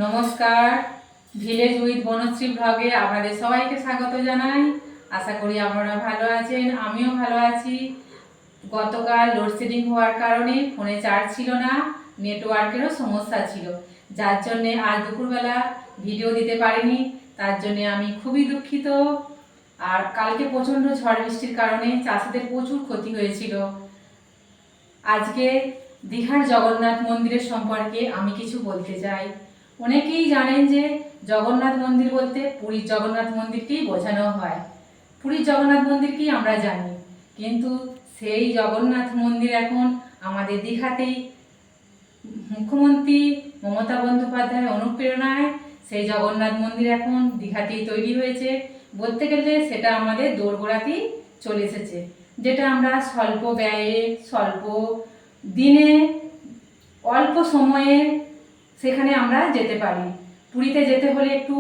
নমস্কার, village with Banasree ব্লগে আপনাদের সবাইকে স্বাগত জানাই। আশা করি আপনারা ভালো আছেন, আমিও ভালো আছি। গতকাল লোডশেডিং হওয়ার কারণে ফোনে চার্জ ছিল না, নেটওয়ার্কেরও সমস্যা ছিল, যার জন্যে আজ দুপুরবেলা ভিডিও দিতে পারিনি। তার জন্যে আমি খুবই দুঃখিত। আর কালকে প্রচণ্ড ঝড় বৃষ্টির কারণে চাষিদের প্রচুর ক্ষতি হয়েছিল। আজকে দীঘার জগন্নাথ মন্দিরের সম্পর্কে আমি কিছু বলতে চাই। অনেকেই জানেন যে জগন্নাথ মন্দির বলতে পুরীর জগন্নাথ মন্দিরকেই বোঝানো হয়। পুরীর জগন্নাথ মন্দিরকেই আমরা জানি, কিন্তু সেই জগন্নাথ মন্দির এখন আমাদের দীঘাতেই মুখ্যমন্ত্রী মমতা বন্দ্যোপাধ্যায়ের অনুপ্রেরণায় সেই জগন্নাথ মন্দির এখন দীঘাতেই তৈরি হয়েছে। বলতে গেলে সেটা আমাদের দোরগোড়াতেই চলে এসেছে, যেটা আমরা স্বল্প ব্যয়ে, স্বল্প দিনে, অল্প সময়ে সেখানে আমরা যেতে পারি। পুরীতে যেতে হলে একটু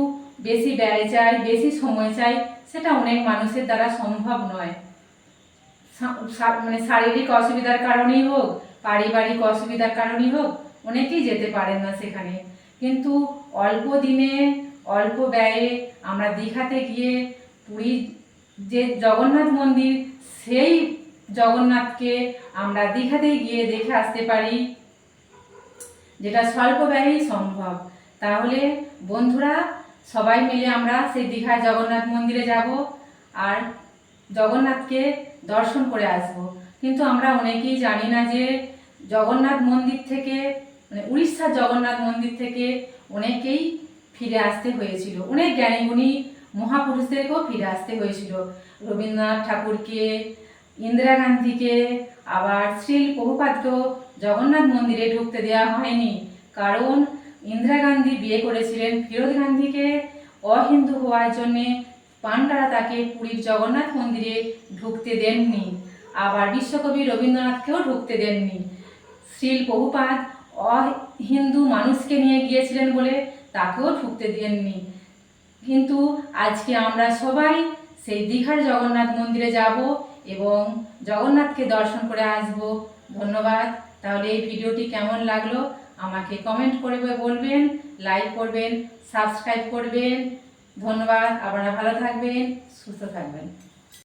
বেশি ব্যয় চাই, বেশি সময় চাই, সেটা অনেক মানুষের দ্বারা সম্ভব নয়। শারীরিক অসুবিধার কারণেই হোক, পারিবারিক অসুবিধার কারণেই হোক, অনেকেই যেতে পারেন না সেখানে। কিন্তু অল্প দিনে, অল্প ব্যয়ে আমরা দীঘাতে গিয়ে পুরীর যে জগন্নাথ মন্দির, সেই জগন্নাথকে আমরা দীঘাতে গিয়ে দেখে আসতে পারি, যেটা স্বল্প ব্যয়েই সম্ভব। তাহলে বন্ধুরা, সবাই মিলে আমরা সেই দীঘার জগন্নাথ মন্দিরে যাব আর জগন্নাথকে দর্শন করে আসব। কিন্তু আমরা অনেকেই জানি না যে জগন্নাথ মন্দির থেকে, উড়িষ্যার জগন্নাথ মন্দির থেকে অনেকেই ফিরে আসতে হয়েছিল। অনেক জ্ঞানীগুণী মহাপুরুষদেরকেও ফিরে আসতে হয়েছিল। রবীন্দ্রনাথ ঠাকুরকে, ইন্দিরা গান্ধীকে, আবার শ্রী প্রভুপাদকেও জগন্নাথ মন্দিরে ঢুকতে দেওয়া হয়নি, কারণ ইন্দিরা গান্ধী বিয়ে করেছিলেন ফিরোজ গান্ধীকে। অহিন্দু হওয়ার জন্যে পান্ডারা তাকে পুরীর জগন্নাথ মন্দিরে ঢুকতে দেননি। আবার বিশ্বকবি রবীন্দ্রনাথকেও ঢুকতে দেননি। শ্রী প্রভুপাদ অহিন্দু মানুষকে নিয়ে গিয়েছিলেন বলে তাকেও ঢুকতে দেননি। কিন্তু আজকে আমরা সবাই সেই দীঘার জগন্নাথ মন্দিরে যাব এবং জগন্নাথকে দর্শন করে আসব। ধন্যবাদ। তাহলে এই ভিডিওটি কেমন লাগলো আমাকে কমেন্ট করে বলবেন, লাইক করবেন, সাবস্ক্রাইব করবেন। ধন্যবাদ। আপনারা ভালো থাকবেন, সুস্থ থাকবেন।